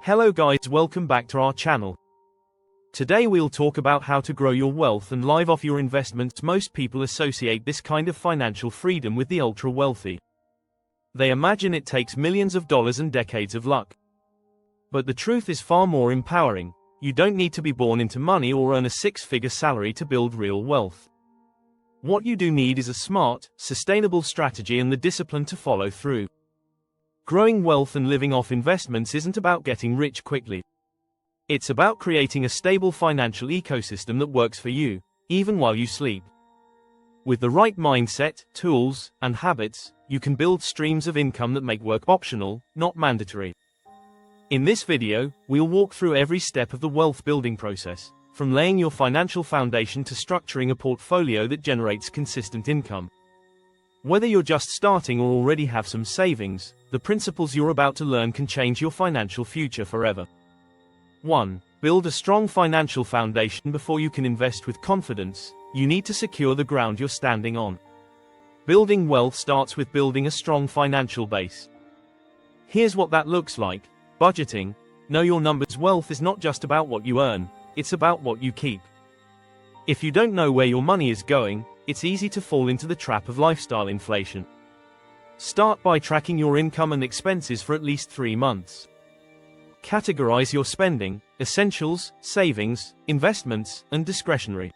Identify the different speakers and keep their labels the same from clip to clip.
Speaker 1: Hello guys, welcome back to our channel. Today we'll talk about how to grow your wealth and live off your investments. Most people associate this kind of financial freedom with the ultra wealthy. They imagine it takes millions of dollars and decades of luck. But the truth is far more empowering. You don't need to be born into money or earn a six-figure salary to build real wealth. What you do need is a smart, sustainable strategy and the discipline to follow through. Growing wealth and living off investments isn't about getting rich quickly. It's about creating a stable financial ecosystem that works for you, even while you sleep. With the right mindset, tools, and habits, you can build streams of income that make work optional, not mandatory. In this video, we'll walk through every step of the wealth building process, from laying your financial foundation to structuring a portfolio that generates consistent income. Whether you're just starting or already have some savings, the principles you're about to learn can change your financial future forever. 1. Build a strong financial foundation. Before you can invest with confidence, you need to secure the ground you're standing on. Building wealth starts with building a strong financial base. Here's what that looks like. Budgeting. Know your numbers. Wealth is not just about what you earn, it's about what you keep. If you don't know where your money is going, it's easy to fall into the trap of lifestyle inflation. Start by tracking your income and expenses for at least 3 months. Categorize your spending: essentials, savings, investments, and discretionary.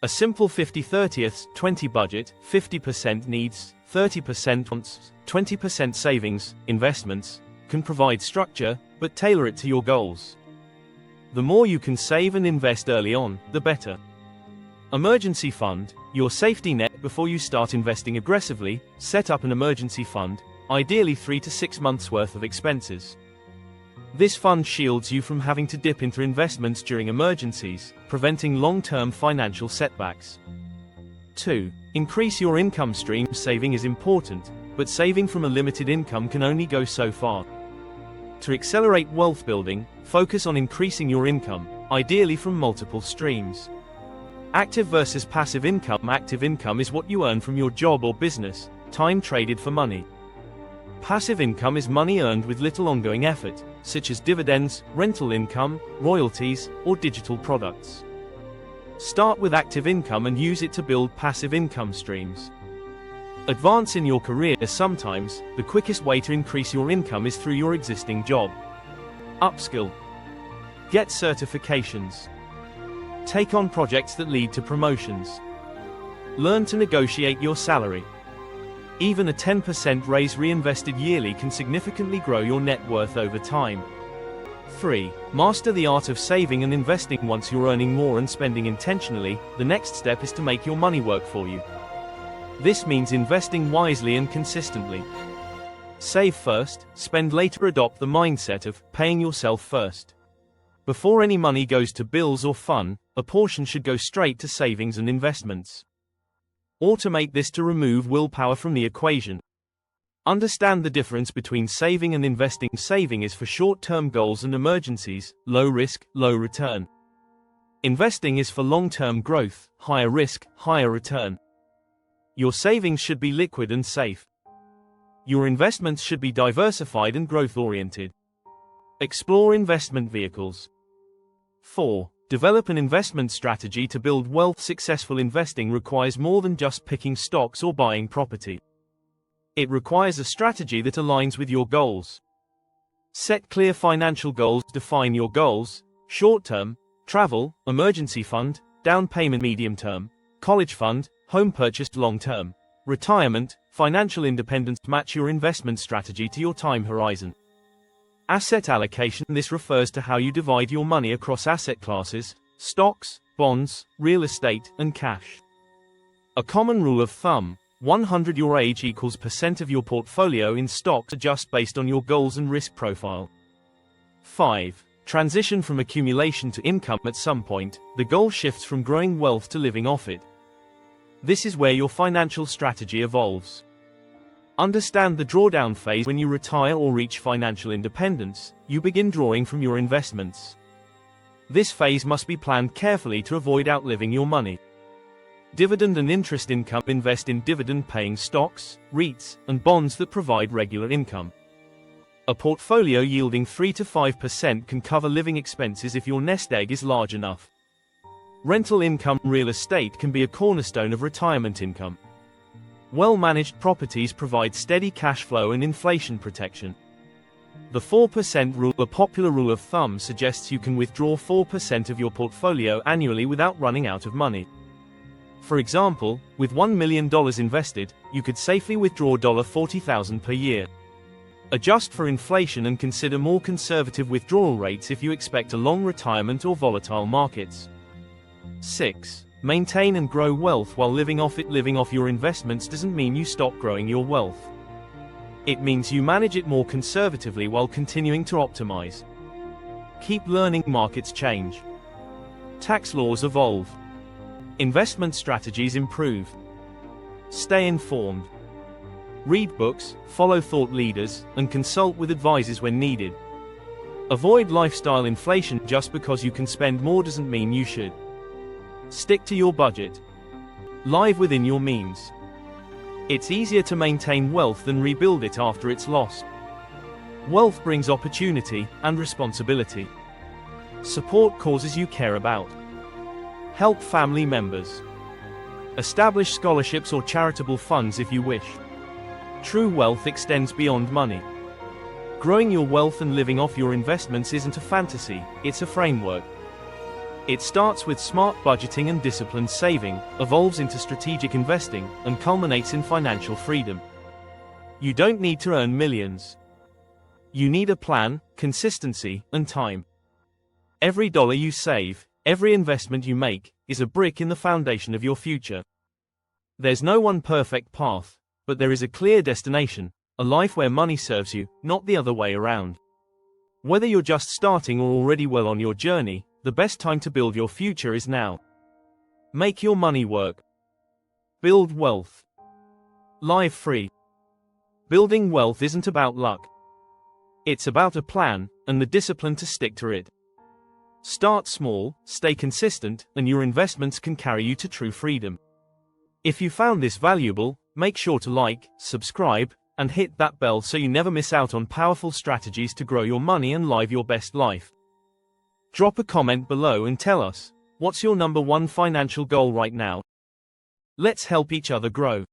Speaker 1: A simple 50-30-20 budget, 50% needs, 30% wants, 20% savings, investments, can provide structure, but tailor it to your goals. The more you can save and invest early on, the better. Emergency fund, your safety net. Before you start investing aggressively, set up an emergency fund, ideally 3 to 6 months worth of expenses. This fund shields you from having to dip into investments during emergencies, preventing long-term financial setbacks. 2. Increase your income stream. Saving is important, but saving from a limited income can only go so far. To accelerate wealth building, focus on increasing your income, ideally from multiple streams. Active versus passive income. Active income is what you earn from your job or business, time traded for money. Passive income is money earned with little ongoing effort, such as dividends, rental income, royalties, or digital products. Start with active income and use it to build passive income streams. Advance in your career. Sometimes, the quickest way to increase your income is through your existing job. Upskill. Get certifications. Take on projects that lead to promotions. Learn to negotiate your salary. Even a 10% raise reinvested yearly can significantly grow your net worth over time. 3. Master the art of saving and investing. Once you're earning more and spending intentionally, the next step is to make your money work for you. This means investing wisely and consistently. Save first, spend later. Adopt the mindset of paying yourself first. Before any money goes to bills or fun, a portion should go straight to savings and investments. Automate this to remove willpower from the equation. Understand the difference between saving and investing. Saving is for short-term goals and emergencies, low risk, low return. Investing is for long-term growth, higher risk, higher return. Your savings should be liquid and safe. Your investments should be diversified and growth-oriented. Explore investment vehicles. 4. Develop an investment strategy to build wealth. Successful investing requires more than just picking stocks or buying property. It requires a strategy that aligns with your goals. Set clear financial goals. Define your goals: short-term, travel, emergency fund, down payment; medium-term, college fund, home purchase; long-term, retirement, financial independence. Match your investment strategy to your time horizon. Asset allocation. This refers to how you divide your money across asset classes: stocks, bonds, real estate, and cash. A common rule of thumb: 100 your age equals % of your portfolio in stocks. Adjust based on your goals and risk profile. 5. Transition from accumulation to income. At some point, the goal shifts from growing wealth to living off it. This is where your financial strategy evolves. Understand the drawdown phase. When you retire or reach financial independence, you begin drawing from your investments. This phase must be planned carefully to avoid outliving your money. Dividend and interest income. Invest in dividend-paying stocks, REITs, and bonds that provide regular income. A portfolio yielding 3 to 5% can cover living expenses if your nest egg is large enough. Rental income real estate can be a cornerstone of retirement income. Well-managed properties provide steady cash flow and inflation protection. The 4% rule, a popular rule of thumb, suggests you can withdraw 4% of your portfolio annually without running out of money. For example, with $1 million invested, you could safely withdraw $40,000 per year. Adjust for inflation and consider more conservative withdrawal rates if you expect a long retirement or volatile markets. 6. Maintain and grow wealth while living off it. Living off your investments doesn't mean you stop growing your wealth. It means you manage it more conservatively while continuing to optimize. Keep learning. Markets change. Tax laws evolve. Investment strategies improve. Stay informed. Read books, follow thought leaders, and consult with advisors when needed. Avoid lifestyle inflation. Just because you can spend more doesn't mean you should. Stick to your budget. Live within your means. It's easier to maintain wealth than rebuild it after it's lost. Wealth brings opportunity and responsibility. Support causes you care about. Help family members. Establish scholarships or charitable funds if you wish. True wealth extends beyond money. Growing your wealth and living off your investments isn't a fantasy, it's a framework. It starts with smart budgeting and disciplined saving, evolves into strategic investing, and culminates in financial freedom. You don't need to earn millions. You need a plan, consistency, and time. Every dollar you save, every investment you make, is a brick in the foundation of your future. There's no one perfect path, but there is a clear destination, a life where money serves you, not the other way around. Whether you're just starting or already well on your journey, the best time to build your future is now. Make your money work. Build wealth. Live free. Building wealth isn't about luck. It's about a plan, and the discipline to stick to it. Start small, stay consistent, and your investments can carry you to true freedom. If you found this valuable, make sure to like, subscribe, and hit that bell so you never miss out on powerful strategies to grow your money and live your best life. Drop a comment below and tell us, what's your #1 financial goal right now? Let's help each other grow.